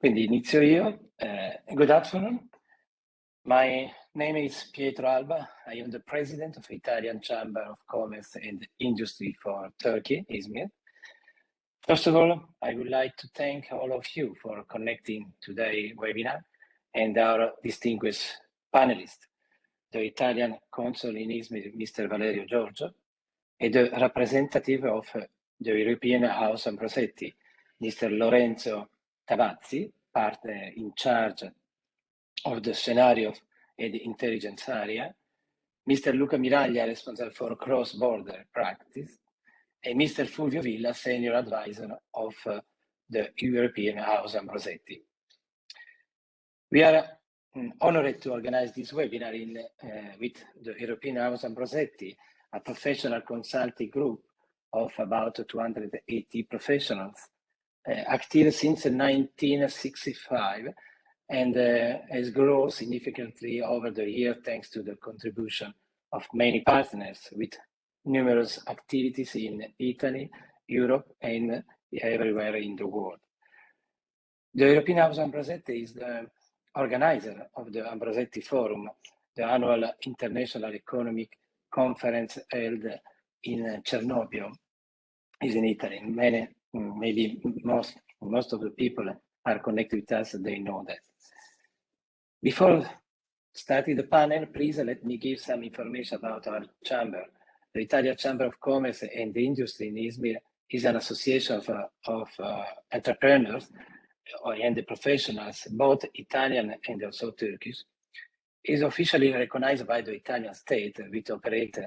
Quindi inizio io. Good afternoon. My name is Pietro Alba. I am the president of Italian Chamber of Commerce and Industry for Turkey, Izmir. First of all, I would like to thank all of you for connecting today's webinar and our distinguished panelists, the Italian consul in Izmir, Mr. Valerio Giorgio, and the representative of the European House Ambrosetti, Mr. Lorenzo Tavazzi, part in charge of the scenario and intelligence area, Mr. Luca Miraglia, responsible for cross-border practice, and Mr. Fulvio Villa, senior advisor of the European House Ambrosetti. We are honored to organize this webinar with the European House Ambrosetti, a professional consulting group of about 280 professionals, active since 1965, and has grown significantly over the years thanks to the contribution of many partners with numerous activities in Italy, Europe, and everywhere in the world. The European House Ambrosetti is the organizer of the Ambrosetti Forum, the annual international economic conference held in Chernobyl, is in Italy. Many, maybe most of the people are connected with us, they know that. Before starting the panel, please let me give some information about our chamber. The Italian Chamber of Commerce and Industry in Izmir is an association of entrepreneurs and professionals, both Italian and also Turkish. It is officially recognized by the Italian state, which operates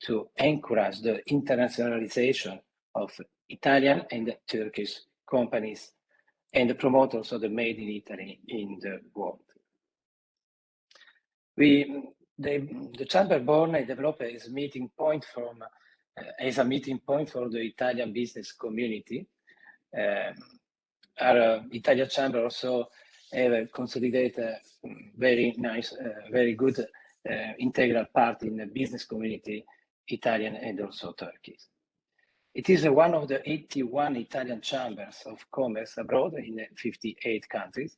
to encourage the internationalization of Italian and Turkish companies and promote also the made in Italy in the world. The Chamber born and developed as a meeting point for the Italian business community. Our Italian Chamber also have a consolidated, very nice, very good integral part in the business community, Italian and also Turkish. It is one of the 81 Italian chambers of commerce abroad in 58 countries.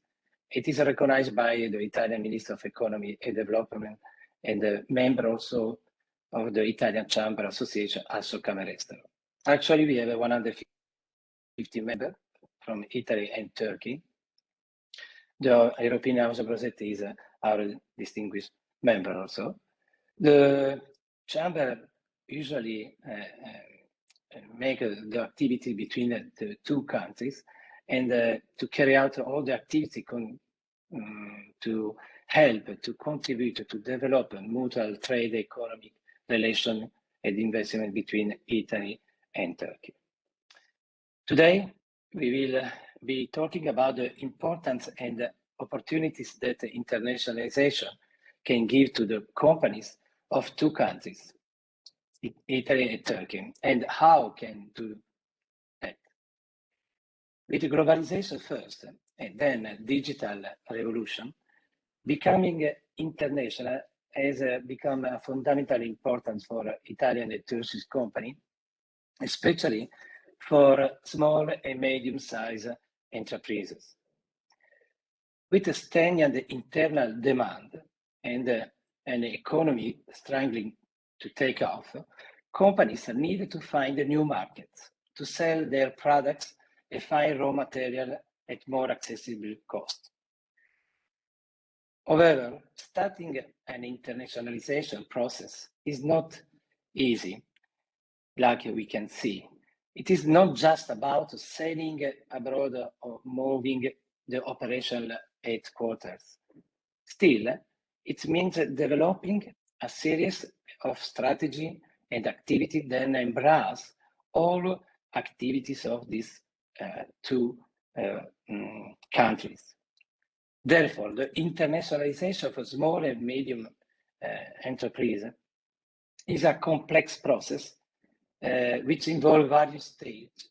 It is recognized by the Italian Minister of Economy and Development and a member also of the Italian Chamber Association, also Camera. Actually, we have 150 members from Italy and Turkey. The European House Ambrosetti is our distinguished member also. The Chamber usually make the activity between the two countries and to carry out all the activity to help, to contribute, to develop a mutual trade, economic relation and investment between Italy and Turkey. Today, we will be talking about the importance and opportunities that internationalization can give to the companies of two countries, Italy and Turkey, and how can do that. With globalization first, and then digital revolution, becoming international has become a fundamental importance for Italian and Turkish companies, especially for small and medium-sized enterprises. With a stagnant internal demand and an economy struggling to take off, companies need to find new markets to sell their products and find raw material at more accessible cost. However, starting an internationalization process is not easy, like we can see. It is not just about selling abroad or moving the operational headquarters. Still, it means developing a series of strategy and activity that embrace all activities of these two countries. Therefore, the internationalization of small and medium enterprises is a complex process which involves various stages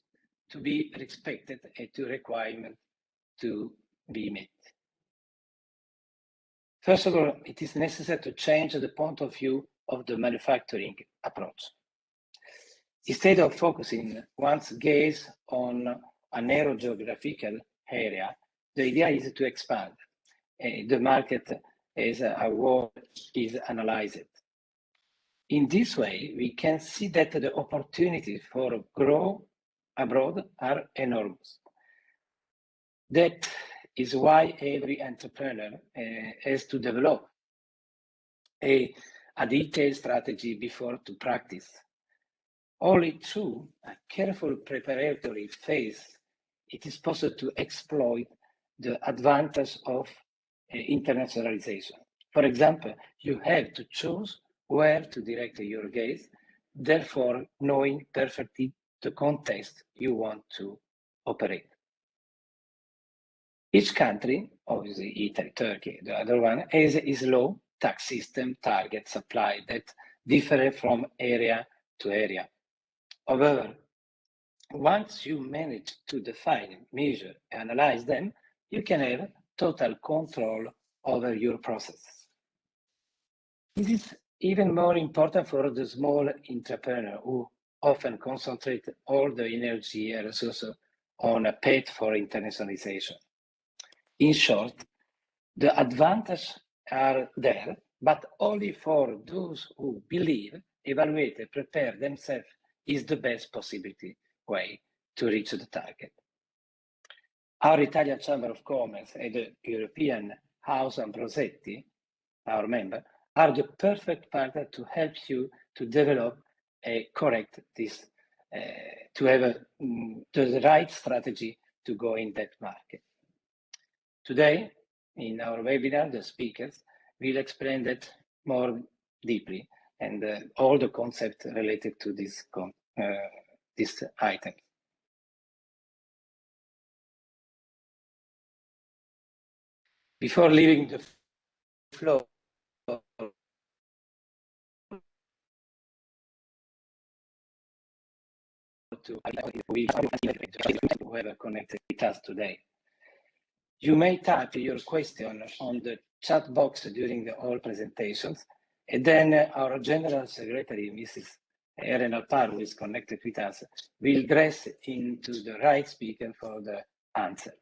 to be respected and to requirements to be met. First of all, it is necessary to change the point of view of the manufacturing approach. Instead of focusing one's gaze on a narrow geographical area The idea is to expand the market as a whole is analyzed. In this way, we can see that the opportunities for growth abroad are enormous. That is why every entrepreneur has to develop a detailed strategy before to practice. Only through a careful preparatory phase, it is possible to exploit the advantage of internationalization. For example, you have to choose where to direct your gaze, therefore knowing perfectly the context you want to operate. Each country, obviously Italy, Turkey, the other one, has its law, tax system, target, supply that differ from area to area. However, once you manage to define, measure, and analyze them, you can have total control over your process. This is even more important for the small entrepreneur who often concentrate all the energy and resources on a path for internationalization. In short, the advantages are there, but only for those who believe, evaluate, and prepare themselves is the best possibility way to reach the target. Our Italian Chamber of Commerce and the European House Ambrosetti, our member, are the perfect partner to help you to develop a correct this, to have the right strategy to go in that market. Today, in our webinar, the speakers will explain that more deeply and all the concepts related to this item. Before leaving the floor to whoever connected with us today, you may type your question on the chat box during all presentations, and then our General Secretary, Mrs. Erin Alpar, who is connected with us, will dress into the right speaker for the answer.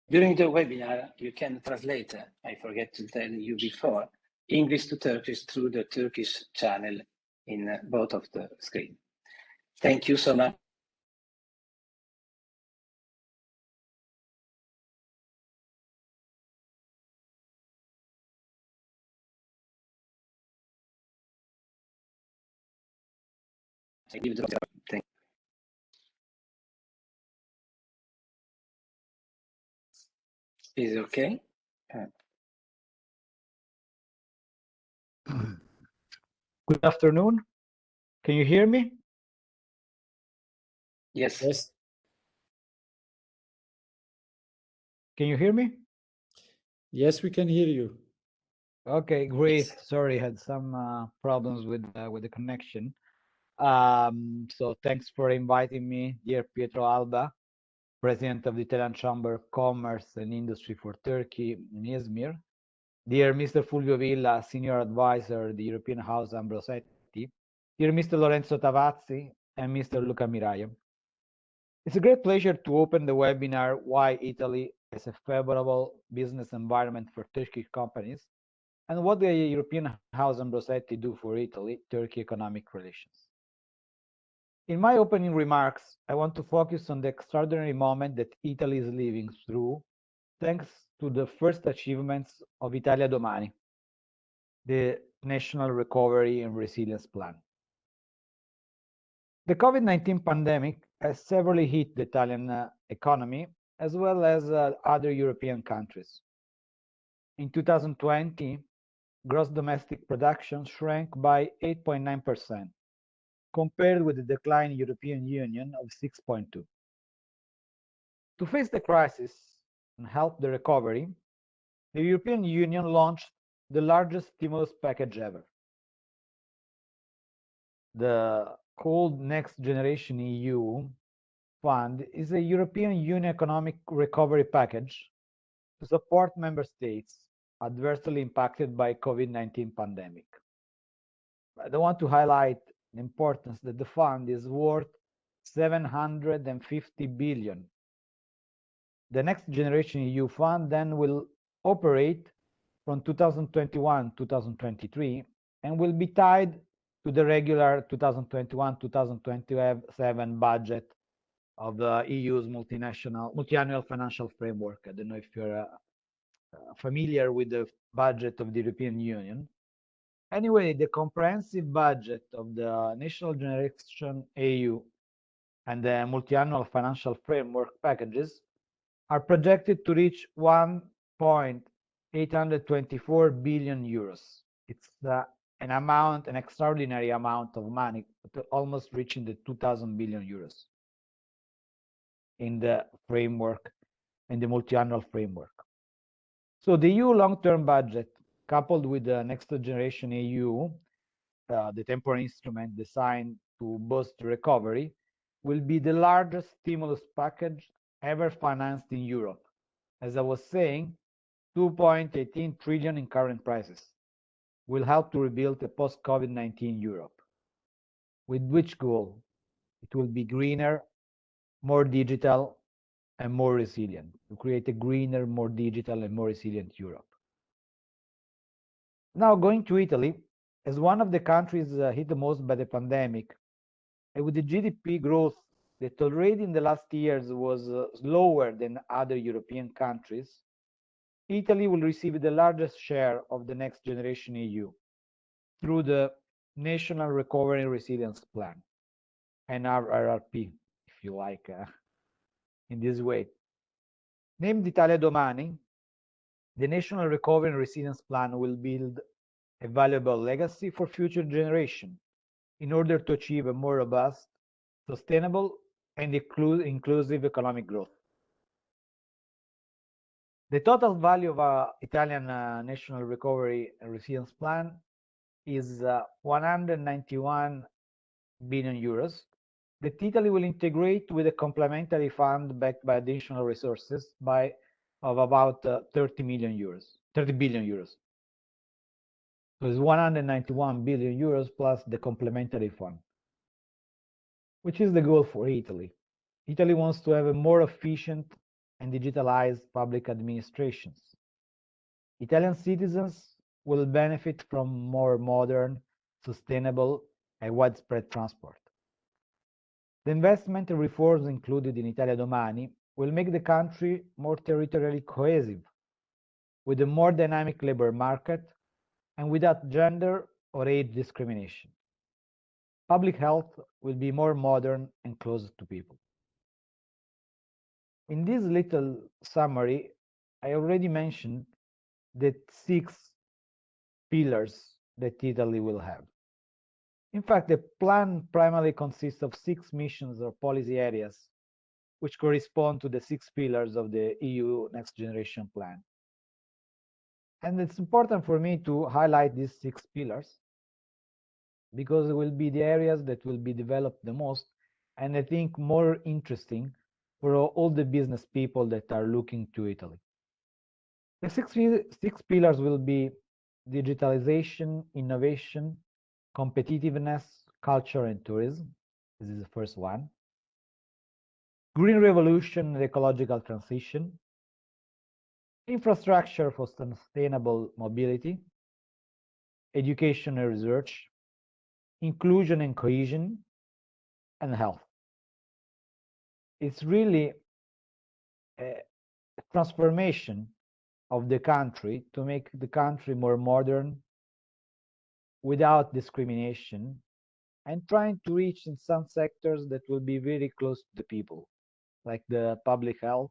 During the webinar, you can translate, I forget to tell you before, English to Turkish through the Turkish channel in both of the screen. Thank you so much. I give the thank you. Is it okay? Good afternoon. Can you hear me? Yes. Yes. Can you hear me? Yes, we can hear you. Okay, great. Yes. Sorry, had some problems with the connection. So thanks for inviting me, dear Pietro Alba, President of the Italian Chamber of Commerce and Industry for Turkey in Izmir, dear Mr. Fulvio Villa, Senior Advisor, the European House Ambrosetti, dear Mr. Lorenzo Tavazzi, and Mr. Luca Miraio. It's a great pleasure to open the webinar Why Italy is a Favorable Business Environment for Turkish Companies and what the European House Ambrosetti do for Italy-Turkey economic relations. In my opening remarks, I want to focus on the extraordinary moment that Italy is living through thanks to the first achievements of Italia Domani, the National Recovery and Resilience Plan. The COVID-19 pandemic has severely hit the Italian economy as well as other European countries. In 2020, gross domestic production shrank by 8.9%, compared with the decline in European Union of 6.2%. To face the crisis and help the recovery, the European Union launched the largest stimulus package ever. The called Next Generation EU Fund is a European Union economic recovery package to support member states adversely impacted by COVID-19 pandemic. I want to highlight the importance that the fund is worth 750 billion, The Next Generation EU Fund then will operate from 2021-2023 and will be tied to the regular 2021-2027 budget of the EU's multi-annual financial framework. I don't know if you're familiar with the budget of the European Union. Anyway, the comprehensive budget of the National Generation EU and the multi-annual financial framework packages are projected to reach 1.824 billion euros. It's an extraordinary amount of money, almost reaching the 2,000 billion euros in the framework, in the multi-annual framework. So the EU long-term budget, coupled with the Next Generation EU, the temporary instrument designed to boost recovery, will be the largest stimulus package ever financed in Europe. As I was saying, 2.18 trillion in current prices will help to rebuild a post-COVID-19 Europe. With which goal? It will be greener, more digital, and more resilient, to create a greener, more digital, and more resilient Europe. Now, going to Italy, as one of the countries hit the most by the pandemic, and with the GDP growth that already in the last years was slower than other European countries, Italy will receive the largest share of the Next Generation EU through the National Recovery and Resilience Plan, NRRP, if you like, in this way. Named Italia Domani, the National Recovery and Resilience Plan will build a valuable legacy for future generations in order to achieve a more robust, sustainable, and inclusive economic growth. The total value of Italian National Recovery and Resilience Plan is 191 billion euros that Italy will integrate with a complementary fund backed by additional resources of about 30 billion euros. So it's 191 billion euros plus the complementary fund, which is the goal for Italy. Italy wants to have a more efficient and digitalized public administrations. Italian citizens will benefit from more modern, sustainable, and widespread transport. The investment and reforms included in Italia Domani will make the country more territorially cohesive, with a more dynamic labor market and without gender or age discrimination. Public health will be more modern and closer to people. In this little summary, I already mentioned the 6 pillars that Italy will have. In fact, the plan primarily consists of 6 missions or policy areas, which correspond to the 6 pillars of the EU Next Generation Plan. And it's important for me to highlight these 6 pillars because it will be the areas that will be developed the most, and I think more interesting for all the business people that are looking to Italy. The 6 pillars will be digitalization, innovation, competitiveness, culture, and tourism. This is the first one. Green revolution and ecological transition. Infrastructure for sustainable mobility. Education and research. Inclusion and cohesion. And health. It's really a transformation of the country to make the country more modern, without discrimination, and trying to reach in some sectors that will be very close to the people, like the public health,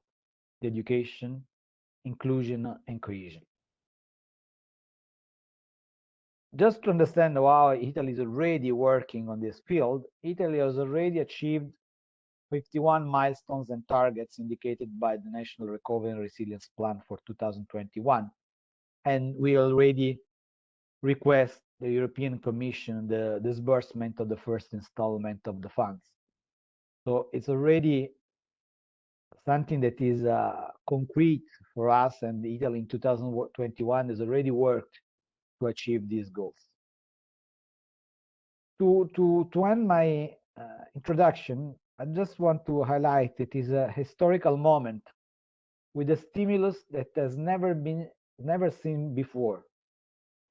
the education, inclusion, and cohesion. Just to understand how Italy is already working on this field, Italy has already achieved 51 milestones and targets indicated by the National Recovery and Resilience Plan for 2021. And we already request the European Commission the disbursement of the first installment of the funds. So it's already something that is concrete for us, and Italy in 2021 has already worked to achieve these goals. To end my introduction, I just want to highlight it is a historical moment with a stimulus that has never seen before,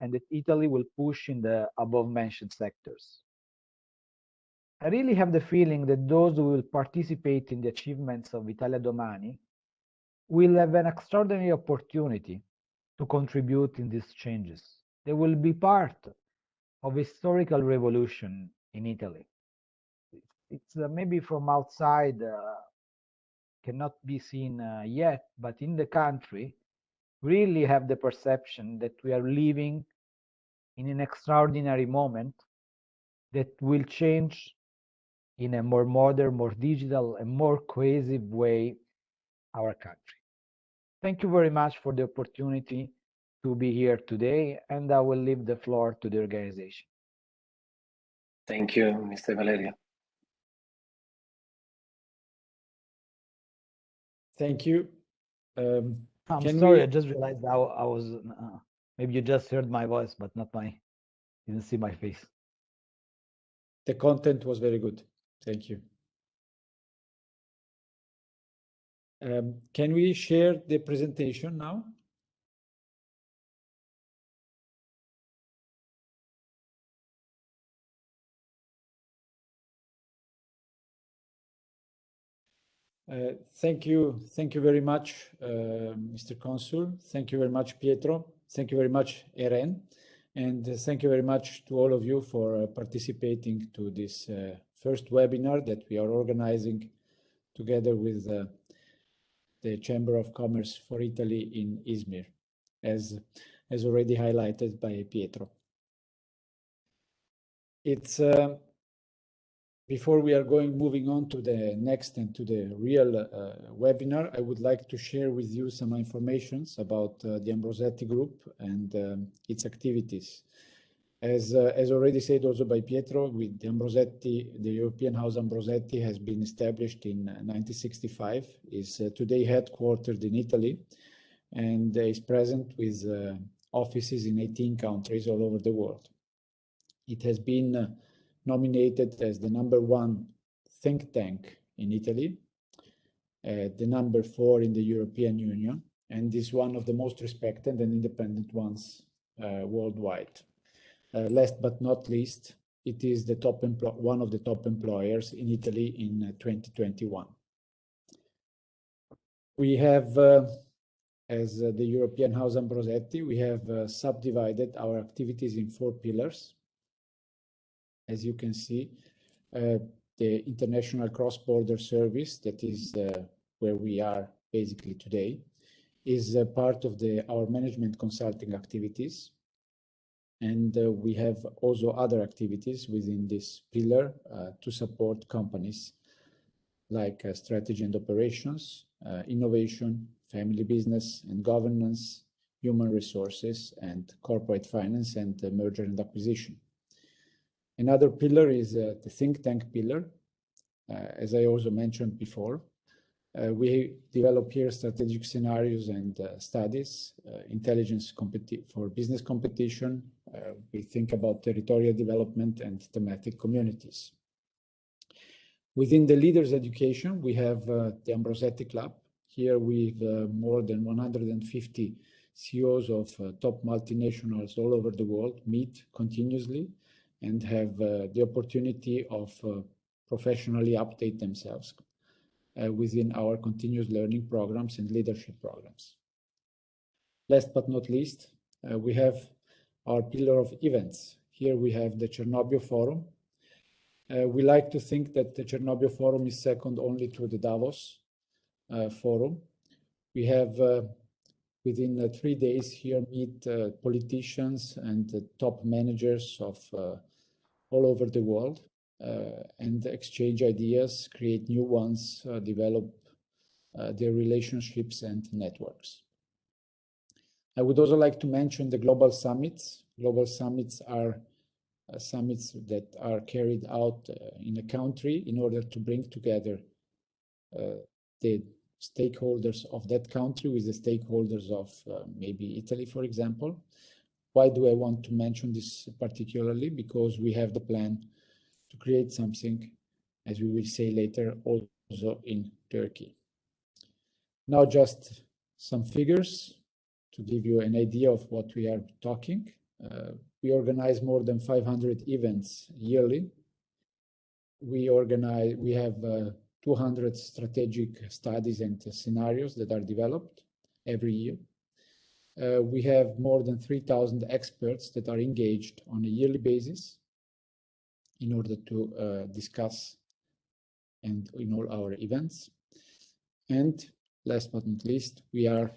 and that Italy will push in the above-mentioned sectors. I really have the feeling that those who will participate in the achievements of Italia Domani will have an extraordinary opportunity to contribute in these changes. They will be part of a historical revolution in Italy. It's maybe from outside cannot be seen yet, but in the country, really have the perception that we are living in an extraordinary moment that will change in a more modern, more digital, and more cohesive way our country. Thank you very much for the opportunity to be here today, and I will leave the floor to the organization. Thank you, Mr. Valerio. Thank you. I'm sorry, I just realized I was, maybe you just heard my voice, but didn't see my face. The content was very good. Thank you. Can we share the presentation now? Thank you very much, Mr. Consul. Thank you very much, Pietro. Thank you very much, Eren. And thank you very much to all of you for participating to this first webinar that we are organizing together with the Chamber of Commerce for Italy in Izmir, as already highlighted by Pietro. It's before we are moving on to the next and to the real webinar, I would like to share with you some information about the Ambrosetti Group and its activities. As already said also by Pietro, with the Ambrosetti, the European House Ambrosetti has been established in 1965, is today headquartered in Italy, and is present with offices in 18 countries all over the world. It has been nominated as the #1 think tank in Italy, the #4 in the European Union, and is one of the most respected and independent ones worldwide. Last but not least, it is the one of the top employers in Italy in 2021. We have, as the European House Ambrosetti, we have subdivided our activities in 4 pillars. As you can see, the international cross-border service, that is where we are basically today, is part of our management consulting activities. And we have also other activities within this pillar to support companies like strategy and operations, innovation, family business and governance, human resources, and corporate finance and merger and acquisition. Another pillar is the think tank pillar. As I also mentioned before, we develop here strategic scenarios and studies, intelligence for business competition. We think about territorial development and thematic communities. Within the leaders education, we have the Ambrosetti Club. Here with more than 150 CEOs of top multinationals all over the world meet continuously and have the opportunity of professionally update themselves within our continuous learning programs and leadership programs. Last but not least, we have our pillar of events. Here we have the Chernobyl Forum. We like to think that the Chernobyl Forum is second only to the Davos Forum. We have within 3 days here meet politicians and top managers of all over the world and exchange ideas, create new ones, develop their relationships and networks. I would also like to mention the global summits. Global summits are summits that are carried out in a country in order to bring together the stakeholders of that country with the stakeholders of maybe Italy, for example. Why do I want to mention this particularly? Because we have the plan to create something, as we will say later, also in Turkey. Now just some figures to give you an idea of what we are talking. We organize more than 500 events yearly. We have 200 strategic studies and scenarios that are developed every year. We have more than 3,000 experts that are engaged on a yearly basis in order to discuss and in all our events. And last but not least, we are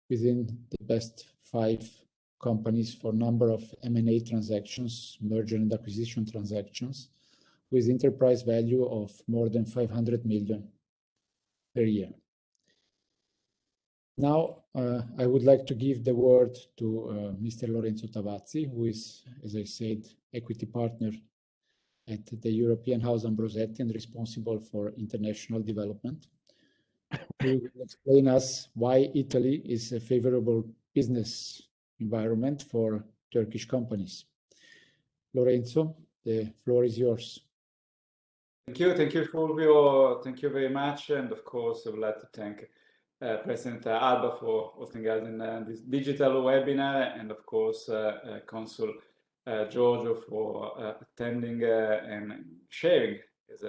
within the best 5 companies for number of M&A transactions, merger and acquisition transactions, with enterprise value of more than 500 million per year. Now, I would like to give the word to Mr. Lorenzo Tavazzi, who is, as I said, equity partner at the European House Ambrosetti and responsible for international development. He will explain us why Italy is a favorable business environment for Turkish companies. Lorenzo, the floor is yours. Thank you, Fulvio. Thank you very much. And of course, I would like to thank President Alba for hosting us in this digital webinar, and of course, Consul Giorgio for attending and sharing his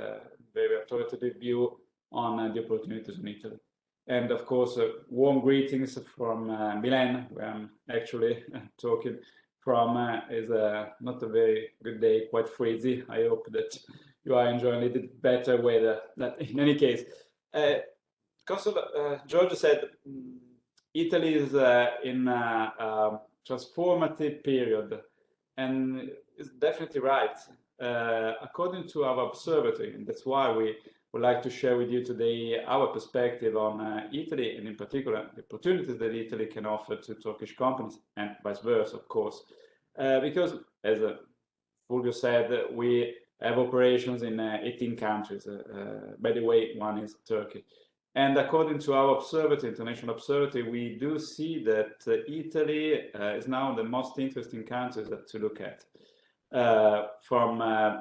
very authoritative view on the opportunities in Italy. And of course, warm greetings from Milan, where I'm actually talking from. Is not a very good day, quite freezy. I hope that you are enjoying a little better weather. In any case, Consul Giorgio said Italy is in a transformative period, and it's definitely right. According to our observatory, and that's why we would like to share with you today our perspective on Italy, and in particular the opportunities that Italy can offer to Turkish companies, and vice versa, of course. Because, as Fulvio said, we have operations in 18 countries. By the way, one is Turkey. And according to our observatory, international observatory, we do see that Italy is now the most interesting countries to look at from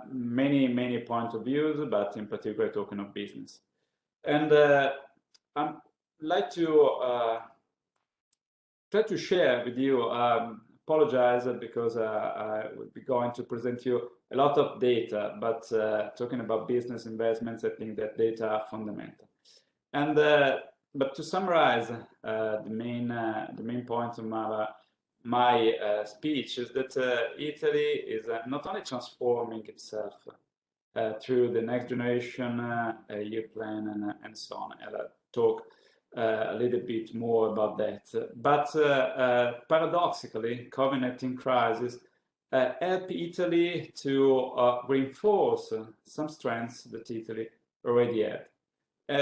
many points of view, but in particular talking of business. And I'd like to try to share with you, apologize because I will be going to present you a lot of data, but talking about business investments, I think that data are fundamental. And but to summarize, the main point of my speech is that Italy is not only transforming itself through the next generation EU plan and so on. And I'll talk a little bit more about that. But paradoxically, COVID-19 crisis helped Italy to reinforce some strengths that Italy already had.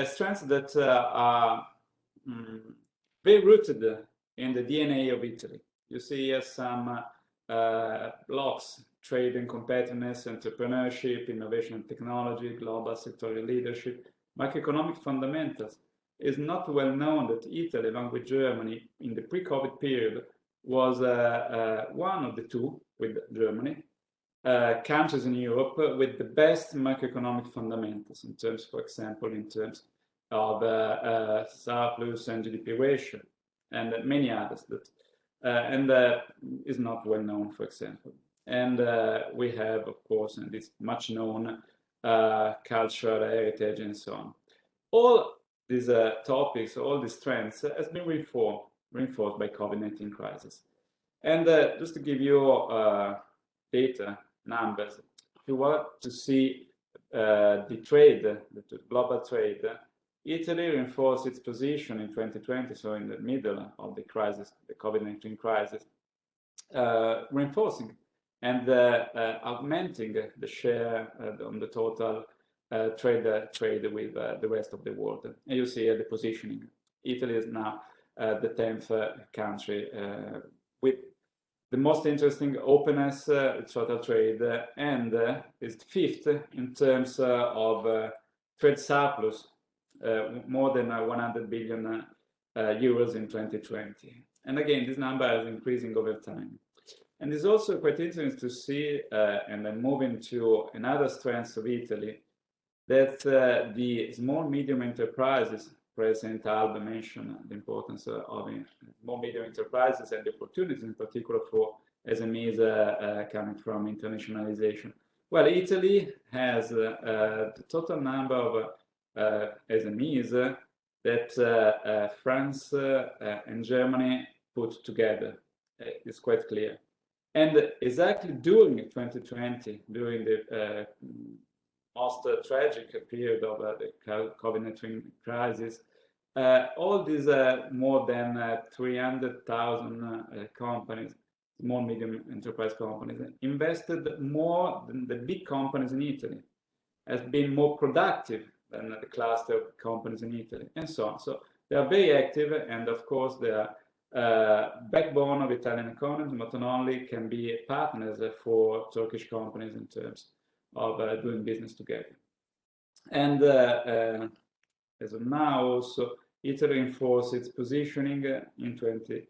Strengths that are very rooted in the DNA of Italy. You see here some blocks: trade and competitiveness, entrepreneurship, innovation and technology, global sectorial leadership, macroeconomic fundamentals. It's not well known that Italy, along with Germany, in the pre-COVID period, was one of the two, with Germany, countries in Europe with the best macroeconomic fundamentals in terms, for example, in terms of surplus and GDP ratio, and many others that is not well known, for example. And we have, of course, and this much known cultural heritage and so on. All these topics, all these trends has been reinforced by COVID-19 crisis. And just to give you data, numbers, if you want to see the trade, the global trade, Italy reinforced its position in 2020, so in the middle of the crisis, the COVID-19 crisis, reinforcing and augmenting the share on the total trade with the rest of the world. And you see the positioning. Italy is now the 10th country with the most interesting openness, total trade, and is 5th in terms of trade surplus, more than 100 billion euros in 2020. And again, this number is increasing over time. And it's also quite interesting to see, and then moving to another strength of Italy, that the small medium enterprises President Alba mentioned the importance of more medium enterprises and the opportunities in particular for SMEs coming from internationalization. Well, Italy has the total number of SMEs that France and Germany put together. It's quite clear. And exactly during 2020, during the most tragic period of the COVID-19 crisis, all these more than 300,000 companies, small medium enterprise companies, invested more than the big companies in Italy, has been more productive than the cluster of companies in Italy, and so on. So they are very active, and of course they are backbone of Italian economy, but not only can be partners for Turkish companies in terms of doing business together. And as of now, also Italy reinforced its positioning in 2020.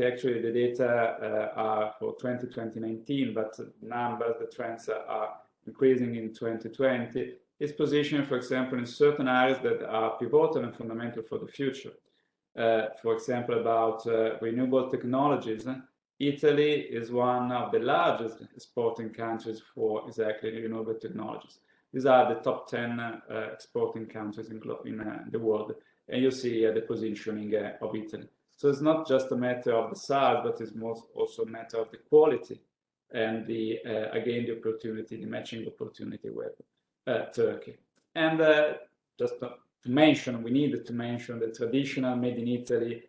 Actually, the data are for 2019, but numbers, the trends are increasing in 2020. Its position, for example, in certain areas that are pivotal and fundamental for the future. For example, about renewable technologies, Italy is one of the largest exporting countries for exactly renewable technologies. These are the top 10 exporting countries in the world. And you see the positioning of Italy. So it's not just a matter of the size, but it's also a matter of the quality and the, again, the opportunity, the matching opportunity with Turkey. And just to mention, we needed to mention the traditional made in Italy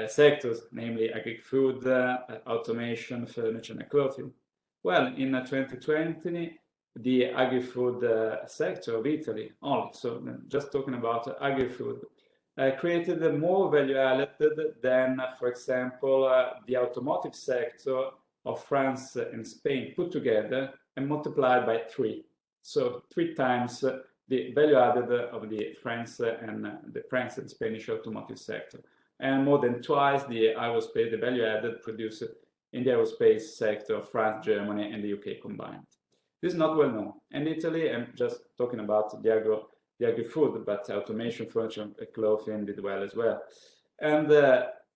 sectors, namely agri-food, automation, furniture, and clothing. Well, in 2020, the agri-food sector of Italy only, so just talking about agri-food, created more value added than, for example, the automotive sector of France and Spain put together and multiplied by 3. So 3 times the value added of the French and Spanish automotive sector, and more than twice the aerospace, the value added produced in the aerospace sector of France, Germany, and the UK combined. This is not well known. And Italy, I'm just talking about the agri-food, but automation, furniture, clothing did well as well. And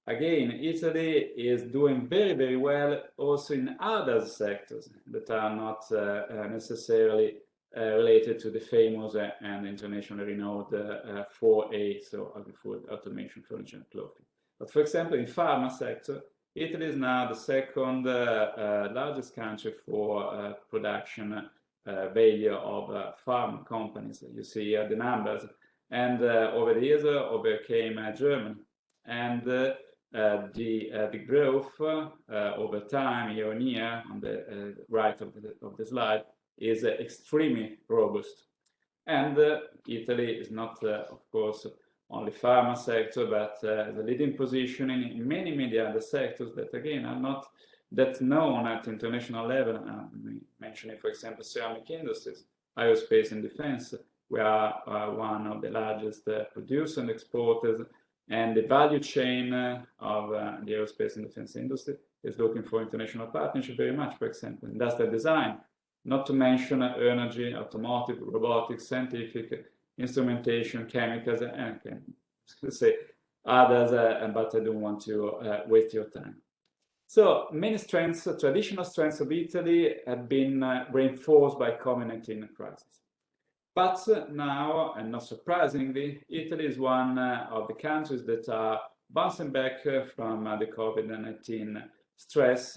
again, Italy is doing very, very well also in other sectors that are not necessarily related to the famous and internationally renowned 4A, so agri-food, automation, furniture, and clothing. But for example, in pharma sector, Italy is now the second largest country for production value of pharma companies. You see the numbers, and over the years overcame Germany, and the growth over time, year on year, on the right of the slide, is extremely robust. And Italy is not, of course, only pharma sector, but the leading position in many other sectors that, again, are not that known at international level. Mentioning, for example, ceramic industries, aerospace and defense. We are one of the largest producers and exporters, and the value chain of the aerospace and defense industry is looking for international partnership very much. For example, industrial design, not to mention energy, automotive, robotics, scientific, instrumentation, chemicals, and let's say others, but I don't want to waste your time. So many strengths, traditional strengths of Italy have been reinforced by COVID-19 crisis. But now, and not surprisingly, Italy is one of the countries that are bouncing back from the COVID-19 stress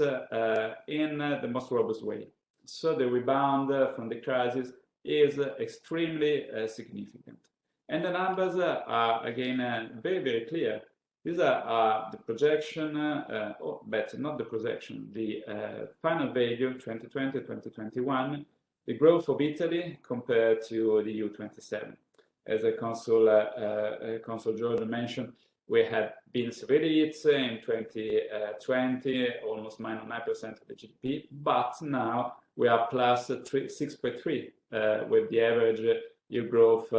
in the most robust way. So the rebound from the crisis is extremely significant. And the numbers are, again, very, very clear. These are the projection, or better, not the projection, the final value, 2020, 2021, the growth of Italy compared to the EU27. As Consul Giorgio mentioned, we had been severely hit in 2020, almost minus 9% of the GDP, but now we are plus 6.3, with the average year growth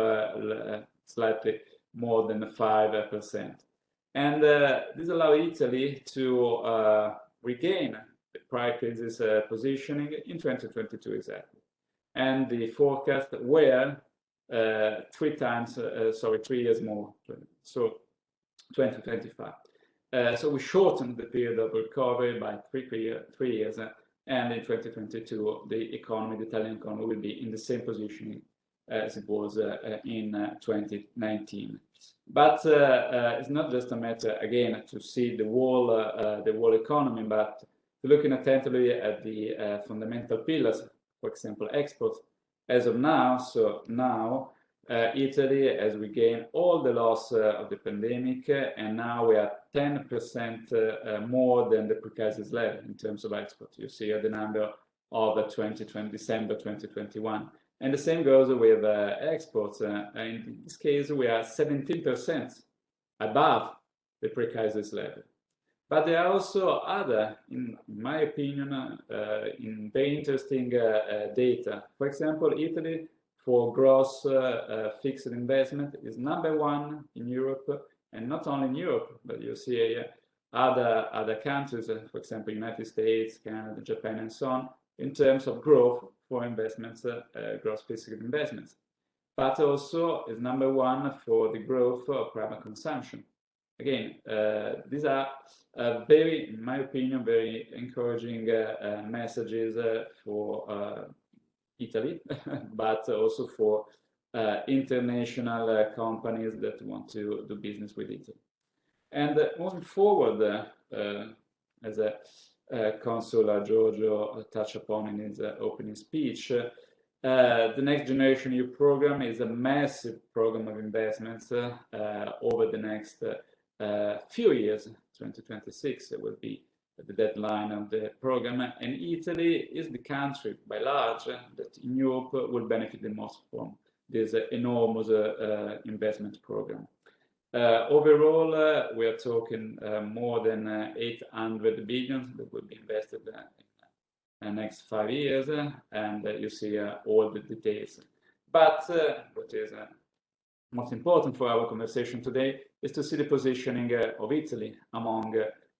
slightly more than 5%. And this allows Italy to regain the prior crisis positioning in 2022 exactly. And the forecast were 3 years more, so 2025. So we shortened the period of recovery by 3 years, and in 2022, the Italian economy will be in the same positioning as it was in 2019. But it's not just a matter, again, to see the whole economy, but looking attentively at the fundamental pillars, for example, exports. As of now, Italy has regained all the loss of the pandemic, and now we are 10% more than the pre-crisis level in terms of export. You see the number of December 2021. And the same goes with exports. In this case, we are 17% above the pre-crisis level. But there are also other, in my opinion, very interesting data. For example, Italy, for gross fixed investment, is #1 in Europe, and not only in Europe, but you see other countries, for example, United States, Canada, Japan, and so on, in terms of growth for investments, gross fixed investments. But also is #1 for the growth of private consumption. Again, these are very, in my opinion, very encouraging messages for Italy, but also for international companies that want to do business with Italy. And moving forward, as Consul Giorgio touched upon in his opening speech, the Next Generation EU program is a massive program of investments over the next few years. 2026 will be the deadline of the program, and Italy is the country by large that in Europe will benefit the most from this enormous investment program. Overall, we are talking more than 800 billion that will be invested in the next 5 years, and you see all the details. But what is most important for our conversation today is to see the positioning of Italy among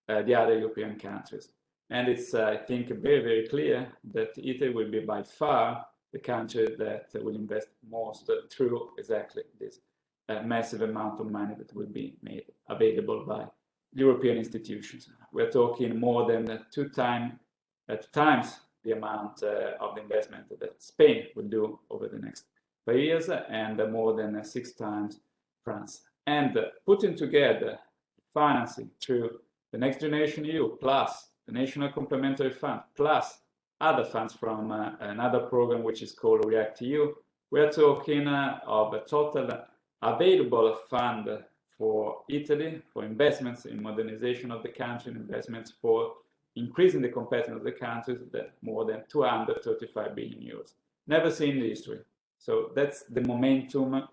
the other European countries. And it's, I think, very, very clear that Italy will be by far the country that will invest most through exactly this massive amount of money that will be made available by European institutions. We're talking more than 2 times the amount of investment that Spain will do over the next 5 years, and more than 6 times France. And putting together financing through the Next Generation EU, plus the National Complementary Fund, plus other funds from another program which is called REACT-EU, we are talking of a total available fund for Italy for investments in modernization of the country, investments for increasing the competitiveness of the country, that more than 235 billion euros. Never seen in history. So that's the momentum,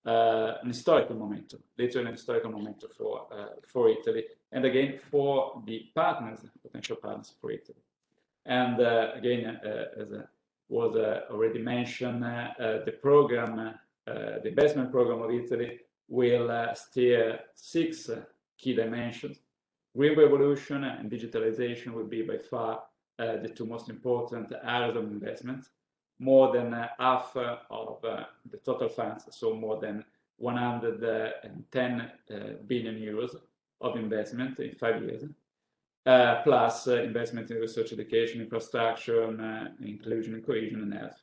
an historical momentum, literally an historical momentum for Italy, and again for the partners, potential partners for Italy. And again, as was already mentioned, the program, the investment program of Italy will steer 6 key dimensions. Green revolution and digitalization will be by far the 2 most important areas of investment. More than half of the total funds, so more than 110 billion euros of investment in 5 years, plus investment in research, education, infrastructure, inclusion and cohesion, and health.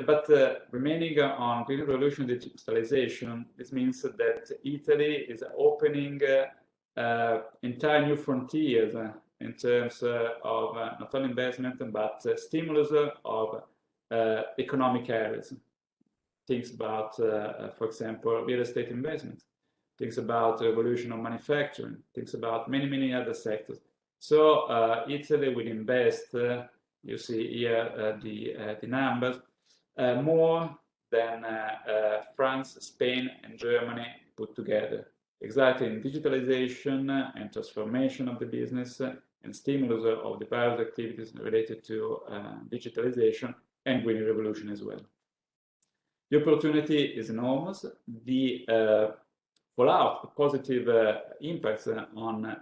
But remaining on green revolution and digitalization, this means that Italy is opening entire new frontiers in terms of not only investment but stimulus of economic areas. Thinks about, for example, real estate investment. Thinks about evolution of manufacturing. Thinks about many, many other sectors. So Italy will invest. You see here the numbers. More than France, Spain, and Germany put together, exactly in digitalization and transformation of the business and stimulus of the various activities related to digitalization and green revolution as well. The opportunity is enormous. The fallout, the positive impacts on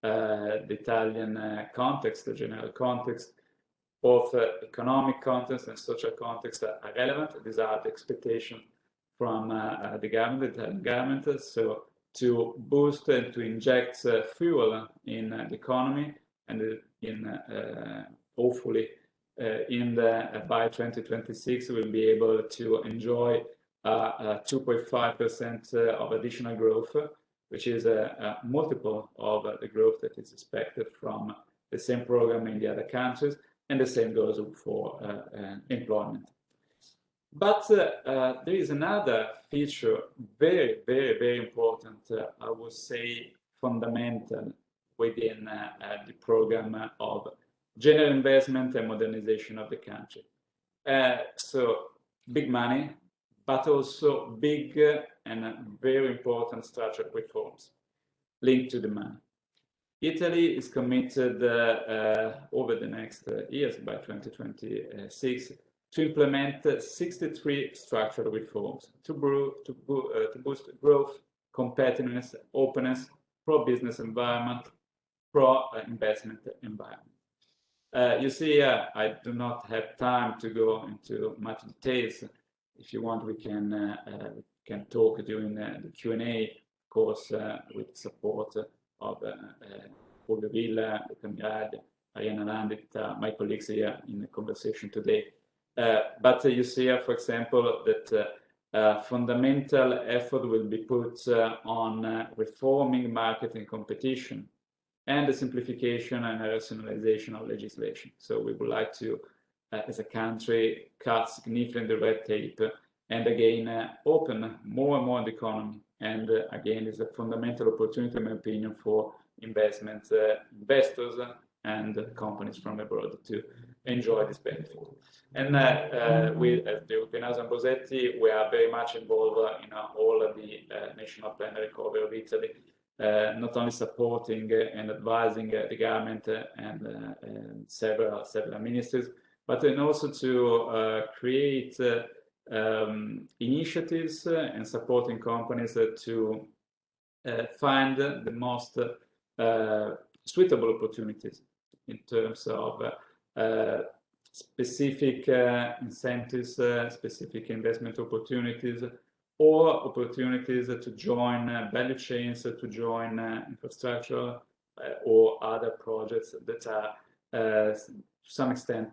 the Italian context, the general context, both economic context and social context are relevant. These are the expectations from the government, so to boost and to inject fuel in the economy, and hopefully by 2026 we'll be able to enjoy 2.5% of additional growth, which is a multiple of the growth that is expected from the same program in the other countries, and the same goes for employment. But there is another feature, very, very, very important, I would say fundamental within the program of general investment and modernization of the country. So big money, but also big and very important structural reforms linked to the money. Italy is committed over the next years, by 2026, to implement 63 structural reforms to boost growth, competitiveness, openness, pro-business environment, pro-investment environment. You see, I do not have time to go into much details. If you want, we can talk during the Q&A, of course, with support of Fulvio Villa, Camera, Arianna Landit, my colleagues here in the conversation today. But you see here, for example, that fundamental effort will be put on reforming market and competition, and the simplification and rationalization of legislation. So we would like to, as a country, cut significantly the red tape, and again, open more and more the economy. And again, it's a fundamental opportunity, in my opinion, for investors and companies from abroad to enjoy this benefit. And we, at the European House Ambrosetti, we are very much involved in all of the national plan recovery of Italy, not only supporting and advising the government and several ministries, but then also to create initiatives and supporting companies to find the most suitable opportunities in terms of specific incentives, specific investment opportunities, or opportunities to join value chains, to join infrastructure or other projects that are to some extent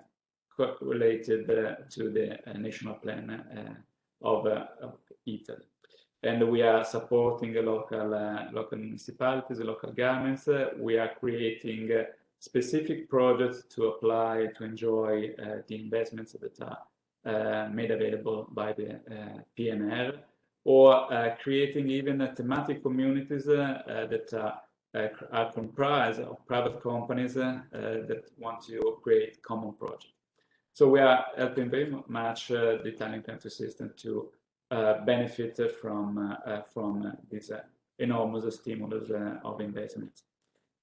related to the national plan of Italy. And we are supporting local municipalities, local governments. We are creating specific projects to apply to enjoy the investments that are made available by the PNR, or creating even thematic communities that are comprised of private companies that want to create common projects. So we are helping very much the Italian country system to benefit from this enormous stimulus of investment.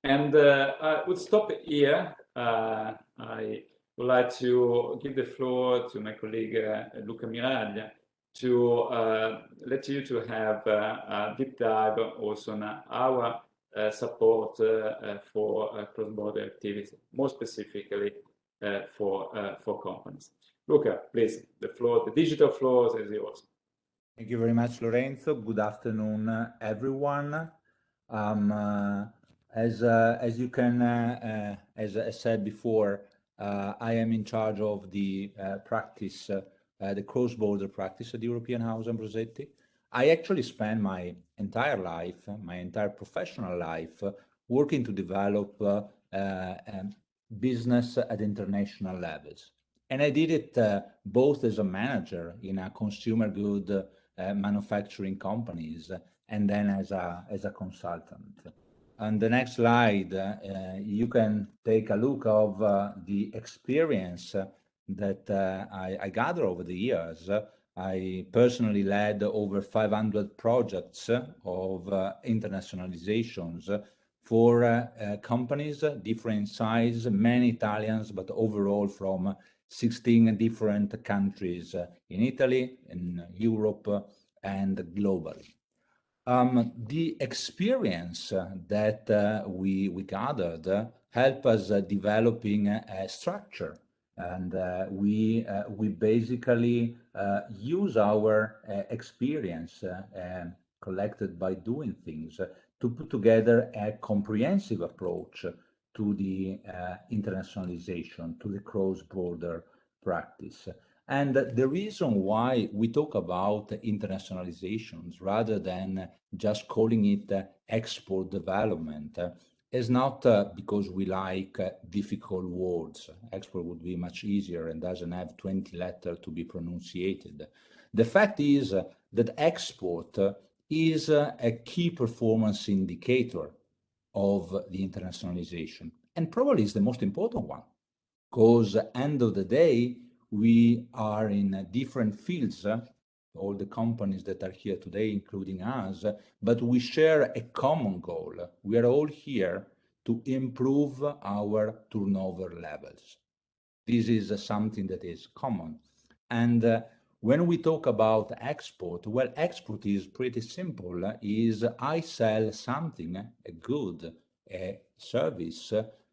And I would stop here. I would like to give the floor to my colleague Luca Miraglia to let you to have a deep dive also on our support for cross-border activity, more specifically for companies. Luca, please, the floor, the digital floor is yours. Thank you very much, Lorenzo. Good afternoon, everyone. As you can, as I said before, I am in charge of the practice, the cross-border practice at the European House Ambrosetti. I actually spent my entire life, my entire professional life, working to develop business at international levels. And I did it both as a manager in a consumer good manufacturing companies, and then as a consultant. On the next slide, you can take a look of the experience that I gathered over the years. I personally led over 500 projects of internationalizations for companies, different size, many Italians, but overall from 16 different countries in Italy, in Europe, and globally. The experience that we gathered helped us developing a structure And we basically use our experience collected by doing things to put together a comprehensive approach to the internationalization, to the cross-border practice. And the reason why we talk about internationalizations rather than just calling it export development is not because we like difficult words. Export would be much easier and doesn't have 20 letters to be pronunciated. The fact is that export is a key performance indicator of the internationalization, and probably is the most important one, because end of the day, we are in different fields, all the companies that are here today, including us, but we share a common goal. We are all here to improve our turnover levels. This is something that is common. And when we talk about export, well, export is pretty simple. Is I sell something, a good, a service,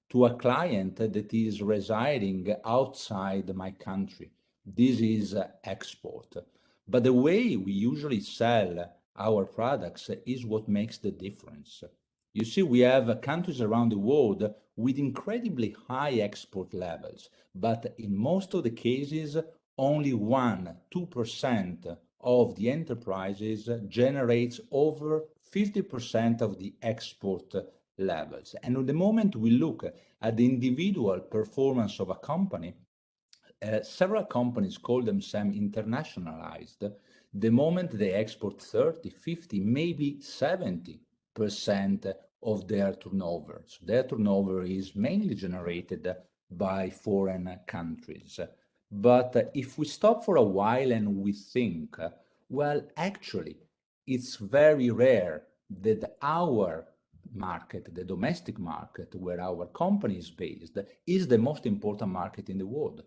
to a client that is residing outside my country. This is export. But the way we usually sell our products is what makes the difference. You see, we have countries around the world with incredibly high export levels, but in most of the cases, only 1-2% of the enterprises generates over 50% of the export levels. And at the moment we look at the individual performance of a company, several companies call themselves internationalized. The moment they export 30, 50, maybe 70% of their turnover. So their turnover is mainly generated by foreign countries. But if we stop for a while and we think, well, actually, it's very rare that our market, the domestic market where our company is based, is the most important market in the world.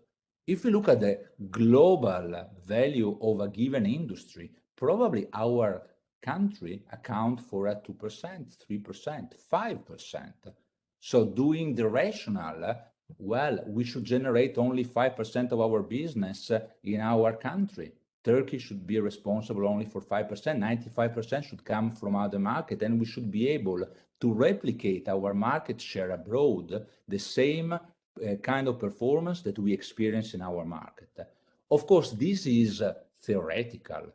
If we look at the global value of a given industry, probably our country account for a 2%, 3%, 5%. So doing the rational, well, we should generate only 5% of our business in our country. Turkey should be responsible only for 5%, 95% should come from other markets, and we should be able to replicate our market share abroad, the same kind of performance that we experience in our market. Of course, this is theoretical.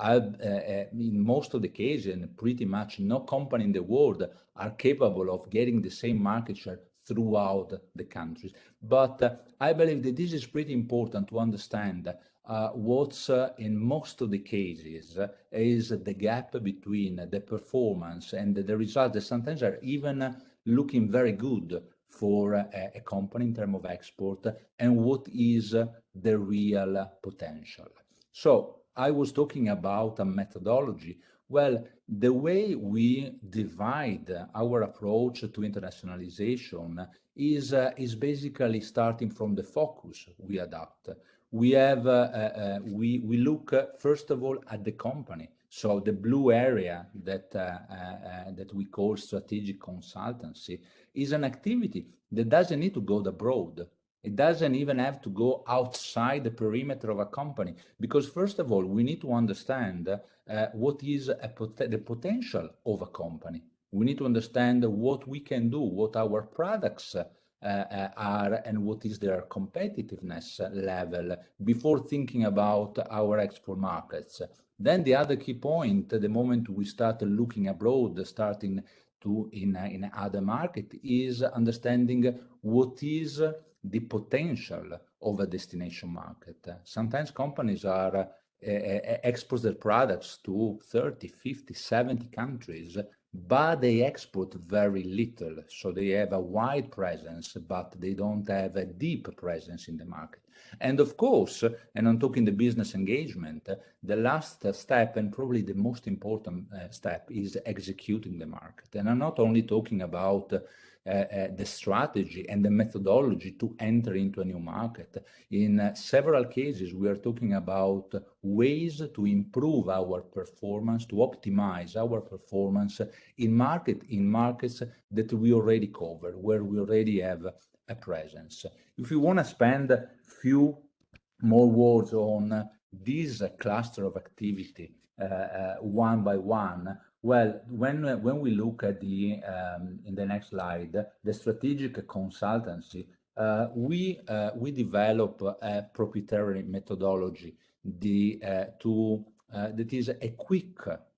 In most of the cases, and pretty much no company in the world are capable of getting the same market share throughout the countries. But I believe that this is pretty important to understand what's in most of the cases is the gap between the performance and the results that sometimes are even looking very good for a company in terms of export and what is the real potential. So I was talking about a methodology. Well, the way we divide our approach to internationalization is basically starting from the focus we adopt. We have we look first of all at the company. So the blue area that that we call strategic consultancy is an activity that doesn't need to go abroad. It doesn't even have to go outside the perimeter of a company, because first of all, we need to understand what is the potential of a company. We need to understand what we can do, what our products are, and what is their competitiveness level before thinking about our export markets. Then the other key point, the moment we start looking abroad, starting to in other market, is understanding what is the potential of a destination market. Sometimes companies are export their products to 30, 50, 70 countries, but they export very little. So they have a wide presence, but they don't have a deep presence in the market. And of course, and I'm talking the business engagement, the last step and probably the most important step is executing the market. And I'm not only talking about the strategy and the methodology to enter into a new market. In several cases, we are talking about ways to improve our performance, to optimize our performance in markets that we already cover, where we already have a presence. If you want to spend a few more words on this cluster of activity one by one, well, when we look at the in the next slide, the strategic consultancy, we develop a proprietary methodology that is a quick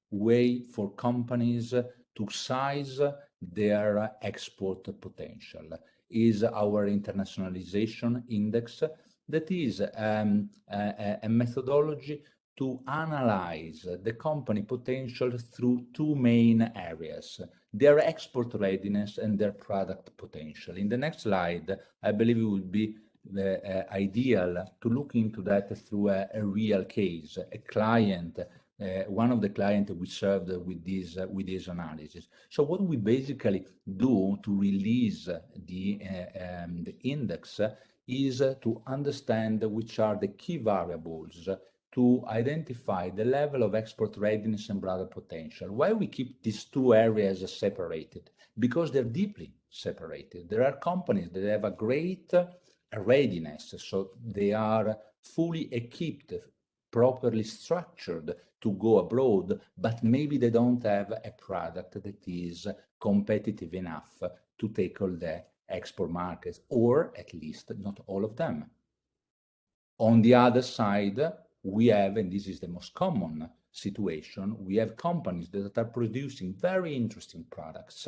way for companies to size their export potential. Is our Internationalization Index, that is a methodology to analyze the company potential through two main areas: their export readiness and their product potential. In the next slide, I believe it would be ideal to look into that through a real case, a client, one of the clients we served with this analysis. So what we basically do to release the index is to understand which are the key variables to identify the level of export readiness and product potential. Why we keep these two areas separated? Because they're deeply separated. There are companies that have a great readiness, so they are fully equipped, properly structured to go abroad, but maybe they don't have a product that is competitive enough to tackle the export markets, or at least not all of them. On the other side, we have, and this is the most common situation, we have companies that are producing very interesting products,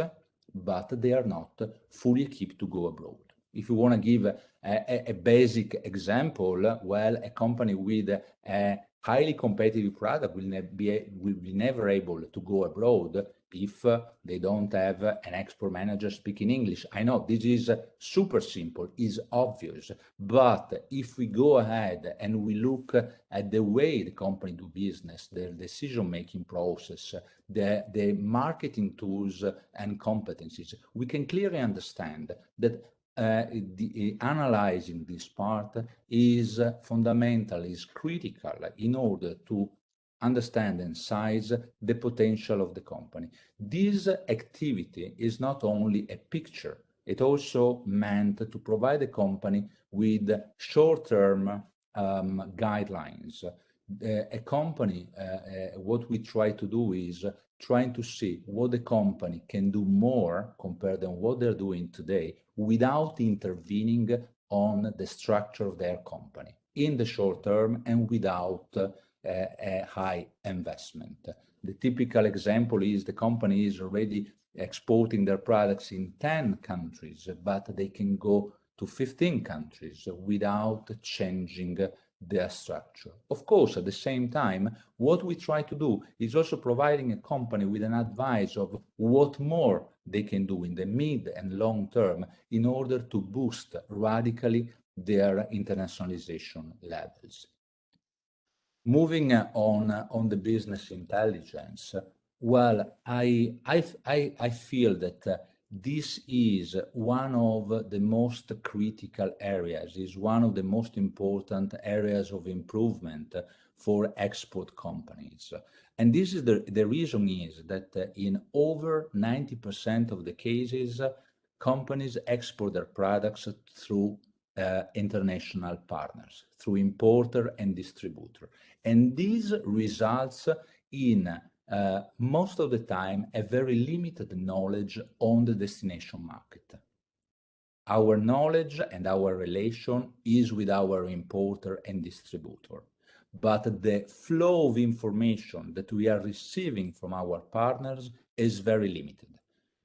but they are not fully equipped to go abroad. If you want to give a basic example, well, a company with a highly competitive product will be never able to go abroad if they don't have an export manager speaking English. I know this is super simple, is obvious, but if we go ahead and we look at the way the company do business, their decision-making process, the marketing tools and competencies, we can clearly understand that analyzing this part is fundamental, is critical in order to understand and size the potential of the company. This activity is not only a picture, it also meant to provide the company with short-term guidelines. A company, what we try to do is trying to see what the company can do more compared to what they're doing today without intervening on the structure of their company in the short term and without a high investment. The typical example is the company is already exporting their products in 10 countries, but they can go to 15 countries without changing their structure. Of course, at the same time, what we try to do is also providing a company with an advice of what more they can do in the mid and long term in order to boost radically their internationalization levels. Moving on the business intelligence, well, I feel that this is one of the most critical areas, is one of the most important areas of improvement for export companies. And this is the reason is that in over 90% of the cases, companies export their products through international partners, through importer and distributor. And this results in most of the time, a very limited knowledge on the destination market. Our knowledge and our relation is with our importer and distributor, but the flow of information that we are receiving from our partners is very limited.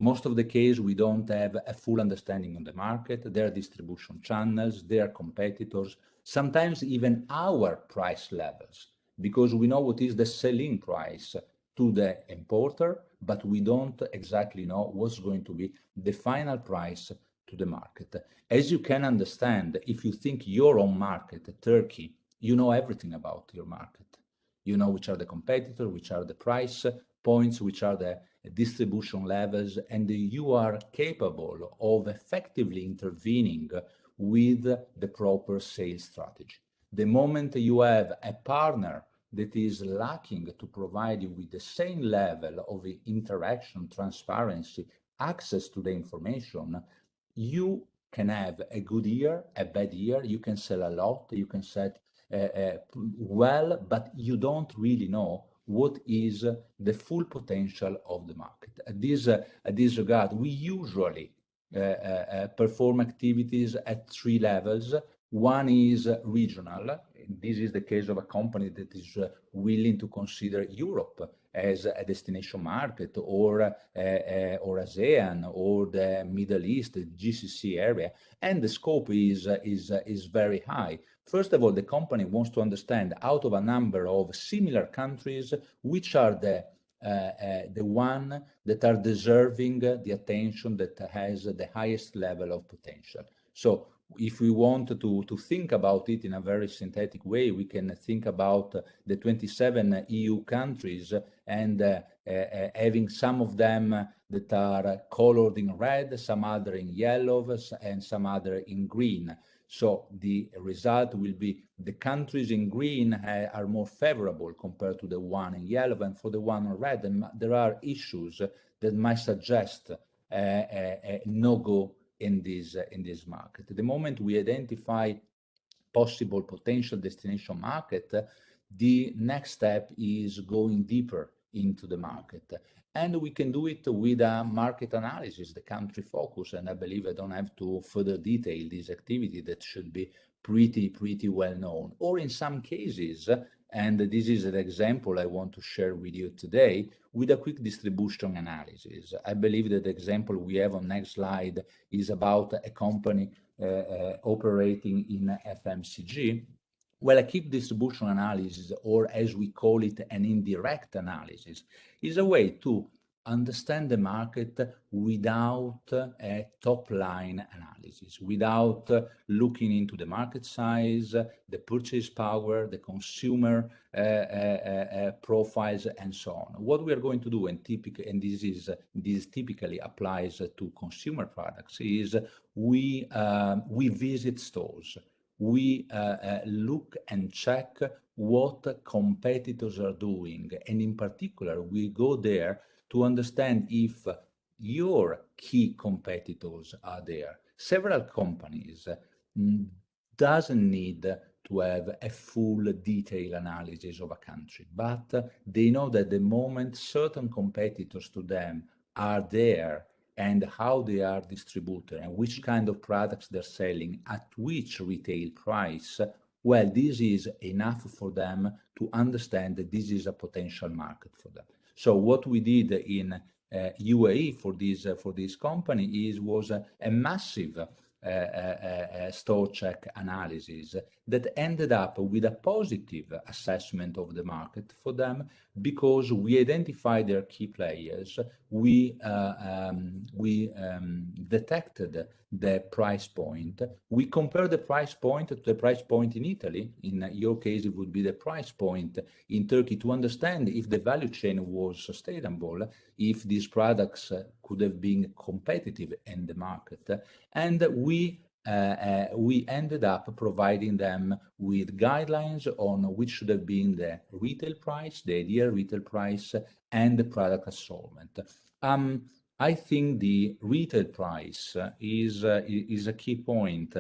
Most of the case, we don't have a full understanding of the market, their distribution channels, their competitors, sometimes even our price levels, because we know what is the selling price to the importer, but we don't exactly know what's going to be the final price to the market. As you can understand, if you think your own market, Turkey, you know everything about your market. You know which are the competitors, which are the price points, which are the distribution levels, and you are capable of effectively intervening with the proper sales strategy. The moment you have a partner that is lacking to provide you with the same level of interaction, transparency, access to the information, you can have a good year, a bad year, you can sell a lot, you can sell well, but you don't really know what is the full potential of the market. At this regard, we usually perform activities at 3 levels. One is regional. This is the case of a company that is willing to consider Europe as a destination market, or ASEAN, or the Middle East, the GCC area, and the scope is very high. First of all, the company wants to understand, out of a number of similar countries, which are the one that are deserving the attention, that has the highest level of potential. So if we want to think about it in a very synthetic way, we can think about the 27 EU countries and having some of them that are colored in red, some other in yellow, and some other in green. So the result will be the countries in green are more favorable compared to the one in yellow, and for the one in red, there are issues that might suggest a no-go in this market. The moment we identify possible potential destination market, the next step is going deeper into the market. And we can do it with a market analysis, the country focus. And I believe I don't have to further detail this activity that should be pretty well known. Or in some cases, and this is an example I want to share with you today, with a quick distribution analysis. I believe that the example we have on next slide is about a company operating in FMCG. Well, a quick distribution analysis, or as we call it, an indirect analysis, is a way to understand the market without a top-line analysis, without looking into the market size, the purchase power, the consumer profiles, and so on. What we are going to do, and this typically applies to consumer products, is we visit stores. We look and check what competitors are doing, and in particular, we go there to understand if your key competitors are there. Several companies doesn't need to have a full detailed analysis of a country, but they know that the moment certain competitors to them are there, and how they are distributed, and which kind of products they're selling, at which retail price, well, this is enough for them to understand that this is a potential market for them. So what we did in UAE for this company was a massive store check analysis that ended up with a positive assessment of the market for them, because we identified their key players. We detected the price point. We compared the price point to the price point in Italy. In your case, it would be the price point in Turkey, to understand if the value chain was sustainable, if these products could have been competitive in the market. And we ended up providing them with guidelines on which should have been the retail price, the ideal retail price, and the product assortment. I think the retail price is a key point,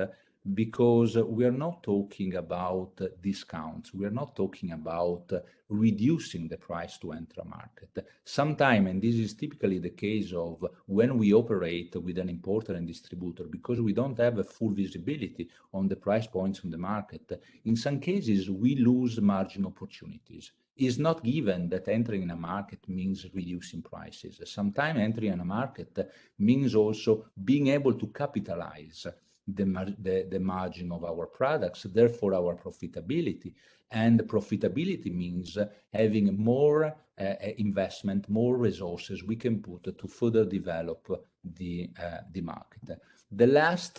because we are not talking about discounts. We are not talking about reducing the price to enter a market. Sometimes, and this is typically the case of when we operate with an importer and distributor, because we don't have a full visibility on the price points on the market, in some cases we lose margin opportunities. It's not given that entering in a market means reducing prices. Sometimes entering in a market means also being able to capitalize the margin of our products, therefore our profitability. And profitability means having more investment, more resources we can put to further develop the market. The last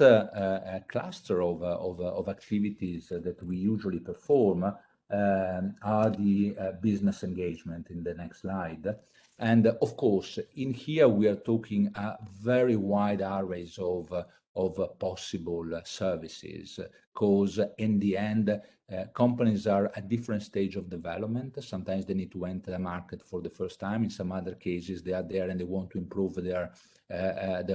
cluster of activities that we usually perform are the business engagement in the next slide. And of course, in here we are talking a very wide arrays of possible services, because in the end, companies are at different stage of development. Sometimes they need to enter the market for the first time. In some other cases, they are there and they want to improve their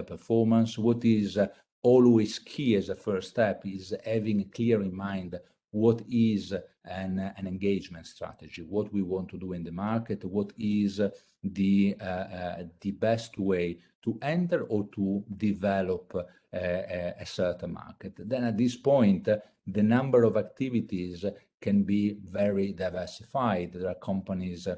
performance. What is always key as a first step is having clear in mind what is an engagement strategy, what we want to do in the market, what is the best way to enter or to develop a certain market. Then at this point, the number of activities can be very diversified. There are companies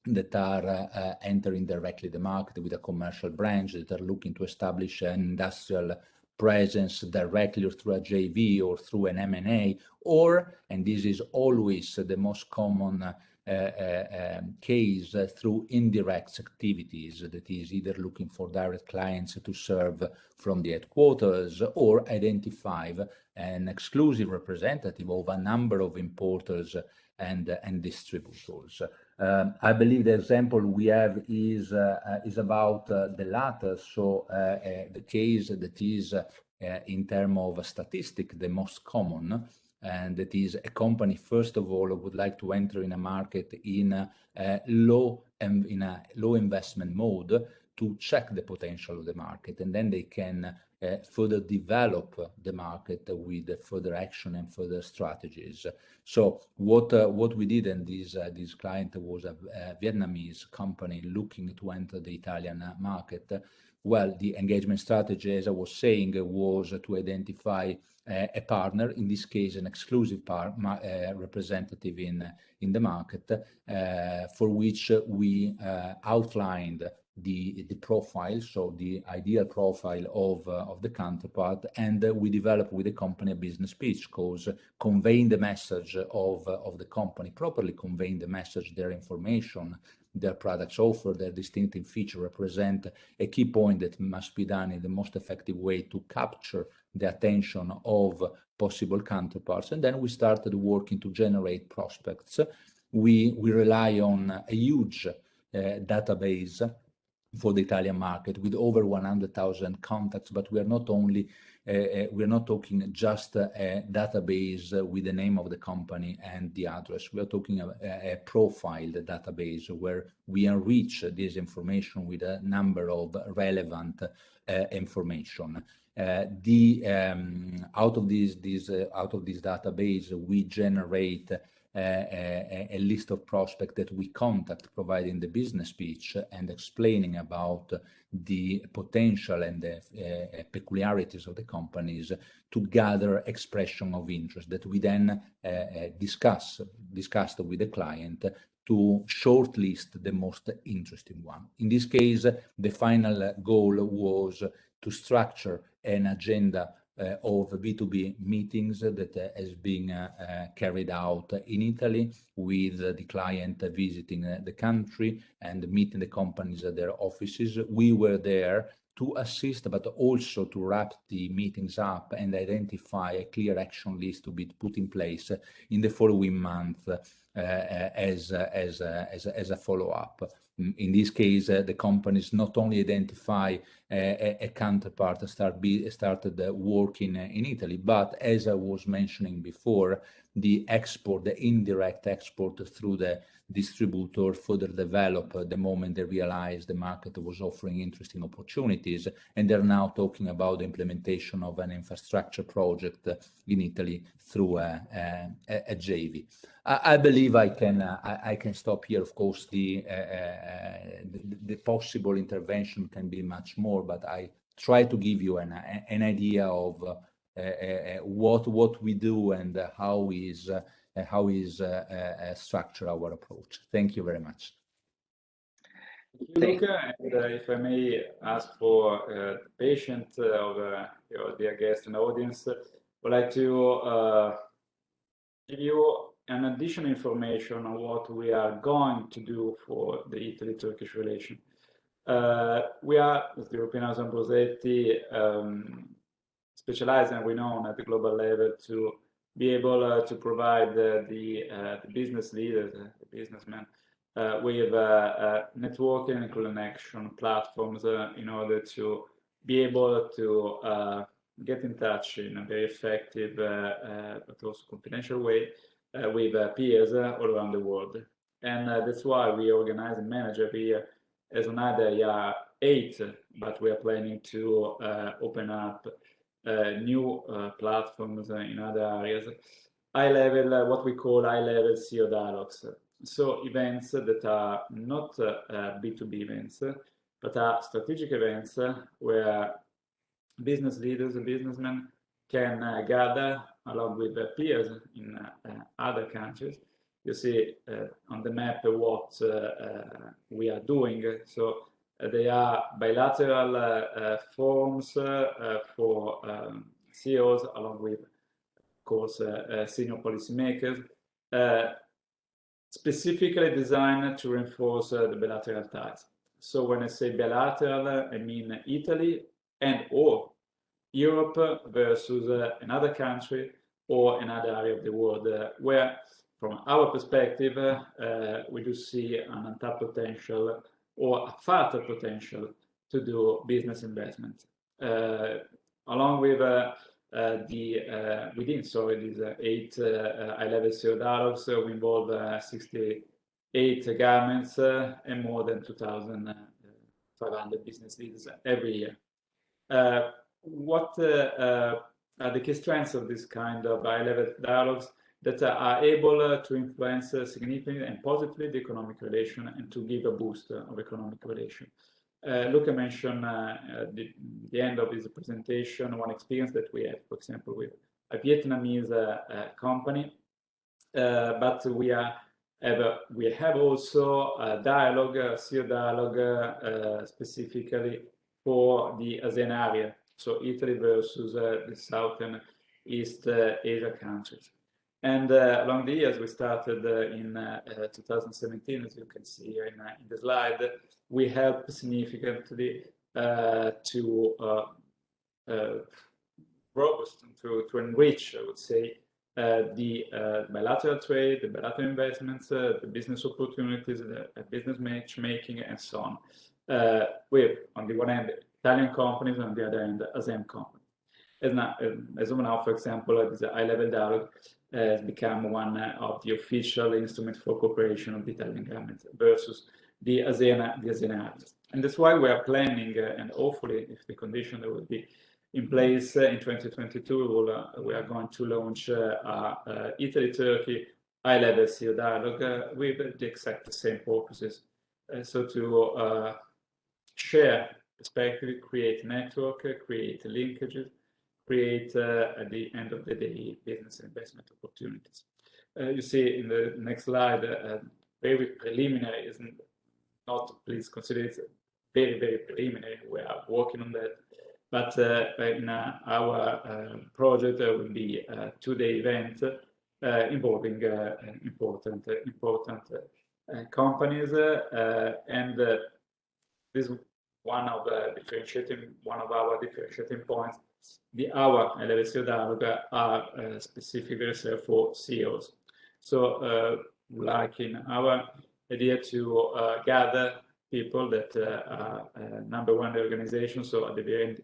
that are entering directly the market with a commercial branch, that are looking to establish an industrial presence directly or through a JV or through an M&A, or, and this is always the most common case, through indirect activities, that is either looking for direct clients to serve from the headquarters or identify an exclusive representative of a number of importers and distributors. I believe the example we have is about the latter. So the case that is in terms of statistic the most common, and that is a company first of all would like to enter in a market in a low investment mode to check the potential of the market, and then they can further develop the market with further action and further strategies. So what we did, and this client was a Vietnamese company looking to enter the Italian market. Well, the engagement strategy, as I was saying, was to identify a partner, in this case an exclusive representative in the market, for which we outlined the profile, so the ideal profile of the counterpart, and we developed with the company a business pitch, because conveying the message of the company, properly conveying the message, their information, their products offer, their distinctive feature represent a key point that must be done in the most effective way to capture the attention of possible counterparts. And then we started working to generate prospects. We rely on a huge database for the Italian market with over 100,000 contacts, but we are not only we're not talking just a database with the name of the company and the address. We are talking a profiled database where we enrich this information with a number of relevant information. Out of this database, we generate a list of prospects that we contact, providing the business pitch and explaining about the potential and the peculiarities of the companies, to gather expression of interest that we then discussed with the client to shortlist the most interesting one. In this case, the final goal was to structure an agenda of B2B meetings that has been carried out in Italy, with the client visiting the country and meeting the companies at their offices. We were there to assist, but also to wrap the meetings up and identify a clear action list to be put in place in the following month as a follow-up. In this case, the companies not only identify a counterpart started working in Italy, but as I was mentioning before, the export, the indirect export through the distributor further developed the moment they realized the market was offering interesting opportunities, and they're now talking about the implementation of an infrastructure project in Italy through a JV. I believe I can stop here. Of course, the possible intervention can be much more, but I try to give you an idea of what we do and how is structure our approach. Thank you very much. Thank you, Luca. And if I may ask for patience of your dear guest and audience, I would like to give you an additional information on what we are going to do for the Italy-Turkish relation. We are, as the European House Ambrosetti, specialized and renowned at the global level to be able to provide the business leaders, the businessmen, with networking and connection platforms in order to be able to get in touch in a very effective but also confidential way with peers all around the world. And that's why we organize and manage every year as another 8, but we are planning to open up new platforms in other areas. High-level, what we call high-level CEO dialogues. So events that are not B2B events, but are strategic events where business leaders and businessmen can gather along with their peers in other countries. You see on the map what we are doing. So they are bilateral forums for CEOs along with, of course, senior policymakers, specifically designed to reinforce the bilateral ties. So when I say bilateral, I mean Italy and or Europe versus another country or another area of the world where, from our perspective, we do see an untapped potential or a further potential to do business investment. Along with within these 8 high-level CEO dialogues, we involve 68 governments and more than 2,500 business leaders every year. What are the key strengths of this kind of high-level dialogues that are able to influence significantly and positively the economic relation and to give a boost of economic relation? Luca mentioned at the end of his presentation one experience that we had, for example, with a Vietnamese company, but we have also a dialogue, a CEO dialogue specifically for the ASEAN area, so Italy versus the Southern East Asia countries. And along the years, we started in 2017, as you can see here in the slide. We helped significantly to robust, to enrich, I would say, the bilateral trade, the bilateral investments, the business opportunities, the business matchmaking, and so on. With, on the one hand, Italian companies, and on the other hand, ASEAN companies. As of now, for example, this high-level dialogue has become one of the official instruments for cooperation of the Italian government versus the ASEAN areas. And that's why we are planning, and hopefully, if the conditions will be in place in 2022, we are going to launch Italy-Turkey high-level CEO dialogue with the exact same purposes. So to share perspective, create network, create linkages, create at the end of the day business investment opportunities. You see in the next slide, very preliminary, isn't not, please consider it very, very preliminary. We are working on that. But in our project, there will be a 2-day event involving important companies, and this is one of our differentiating points. Our high-level CEO dialogue are specifically reserved for CEOs. So, like in our idea to gather people that are number one in the organization, so at the end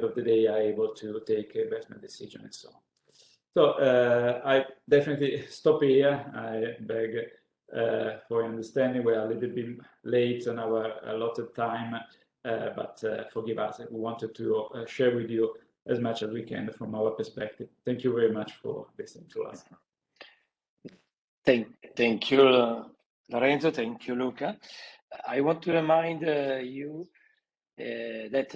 of the day, are able to take investment decisions and so on. So I definitely stop here. I beg for understanding. We are a little bit late on our allotted time, but forgive us. We wanted to share with you as much as we can from our perspective. Thank you very much for listening to us. Thank you, Lorenzo. Thank you, Luca. I want to remind you that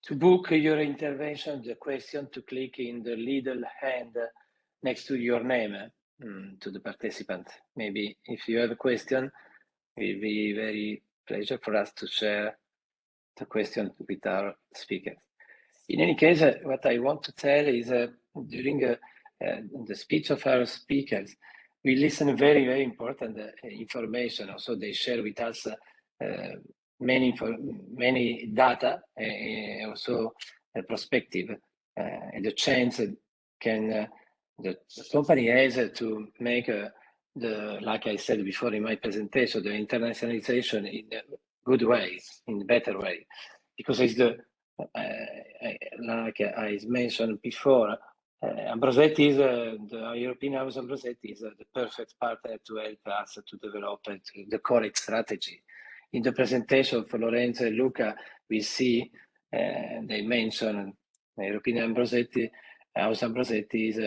to book your intervention, the question to click in the little hand next to your name to the participant. Maybe if you have a question, it will be very pleasure for us to share the question with our speakers. In any case, what I want to tell is during the speech of our speakers, we listen very, very important information. Also, they share with us many data, also a perspective, and the chance the company has to make like I said before in my presentation, the internationalization in good ways, in better way, because it's like I mentioned before, Ambrosetti is the European House Ambrosetti is the perfect partner to help us to develop the correct strategy. In the presentation for Lorenzo and Luca, we see they mention the European Ambrosetti, House Ambrosetti is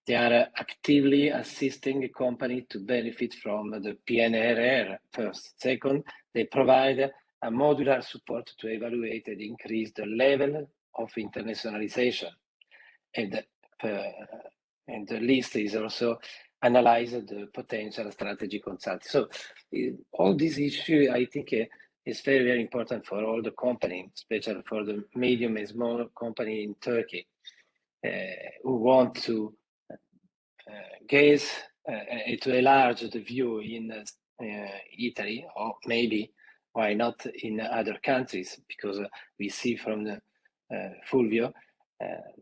they are actively assisting a company to benefit from the PNRR first. Second, they provide a modular support to evaluate and increase the level of internationalization. And the list is also analyze the potential strategy consulting. So all these issues, I think, is very, very important for all the companies, especially for the medium and small company in Turkey who want to gaze to enlarge the view in Italy, or maybe why not in other countries, because we see from the Fulvio,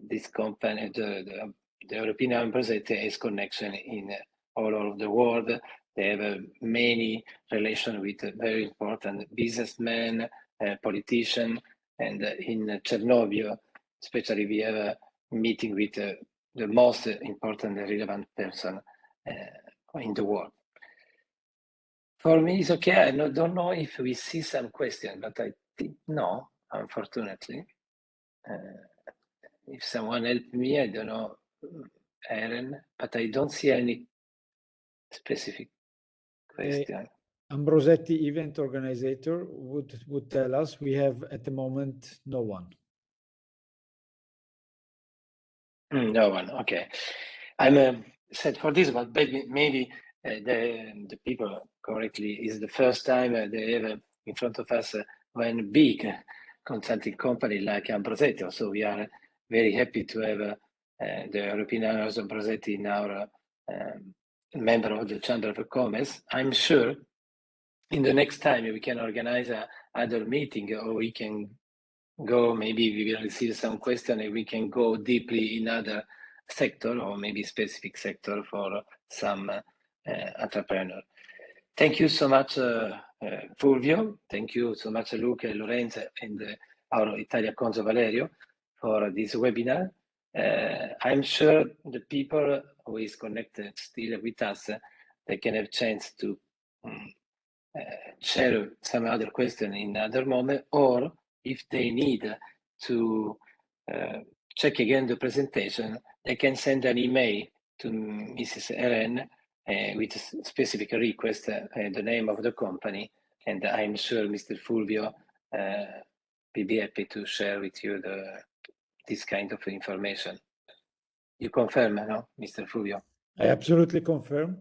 this company, the European Ambrosetti has connection in all over the world. They have many relations with very important businessmen, politicians, and in Chernobyl, especially we have a meeting with the most important and relevant person in the world. For me, it's okay. I don't know if we see some questions, but I think no, unfortunately. If someone help me, I don't know, Aaron, but I don't see any specific question. Ambrosetti event organizer would tell us we have at the moment no one. No one. Okay, I'm set for this, but maybe the people correctly is the first time they have in front of us one big consulting company like Ambrosetti. So we are very happy to have the European House Ambrosetti in our member of the Chamber of Commerce. I'm sure in the next time we can organize other meeting, or we can go, maybe we will receive some question and we can go deeply in other sector, or maybe specific sector for some entrepreneur. Thank you so much, Fulvio. Thank you so much, Luca, Lorenzo, and our Italian Consul Valerio for this webinar. I'm sure the people who is connected still with us, they can have chance to share some other question in other moment, or if they need to check again the presentation, they can send an email to Mrs. Eren with a specific request and the name of the company, and I'm sure Mr. Fulvio will be happy to share with you this kind of information. You confirm, no, Mr. Fulvio? I absolutely confirm.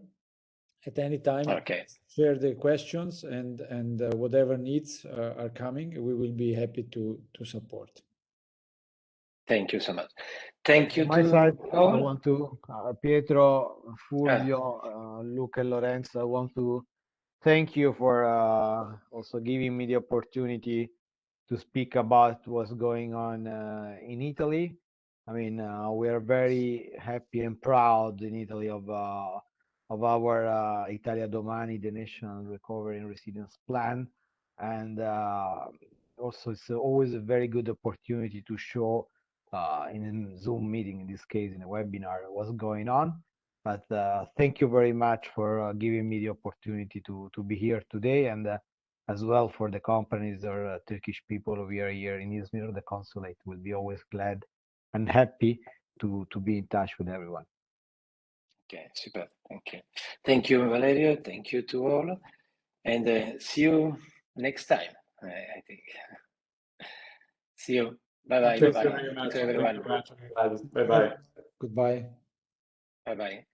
At any time, okay. Share the questions, and whatever needs are coming, we will be happy to support. Thank you so much. Thank you. On my side, I want to, Pietro, Fulvio, Luca, and Lorenzo, I want to thank you for also giving me the opportunity to speak about what's going on in Italy. I mean, we are very happy and proud in Italy of our Italia Domani, the National Recovery and Resilience Plan. And also it's always a very good opportunity to show in a Zoom meeting, in this case in a webinar, what's going on. But thank you very much for giving me the opportunity to be here today, and as well for the companies or Turkish people over here in Izmir. The consulate will be always glad and happy to be in touch with everyone. Okay, super. Thank you. Thank you, Valerio. Thank you to all. And see you next time, I think. See you. Bye-bye. Thank you very much. To everyone. Bye-bye. Goodbye. Bye-bye.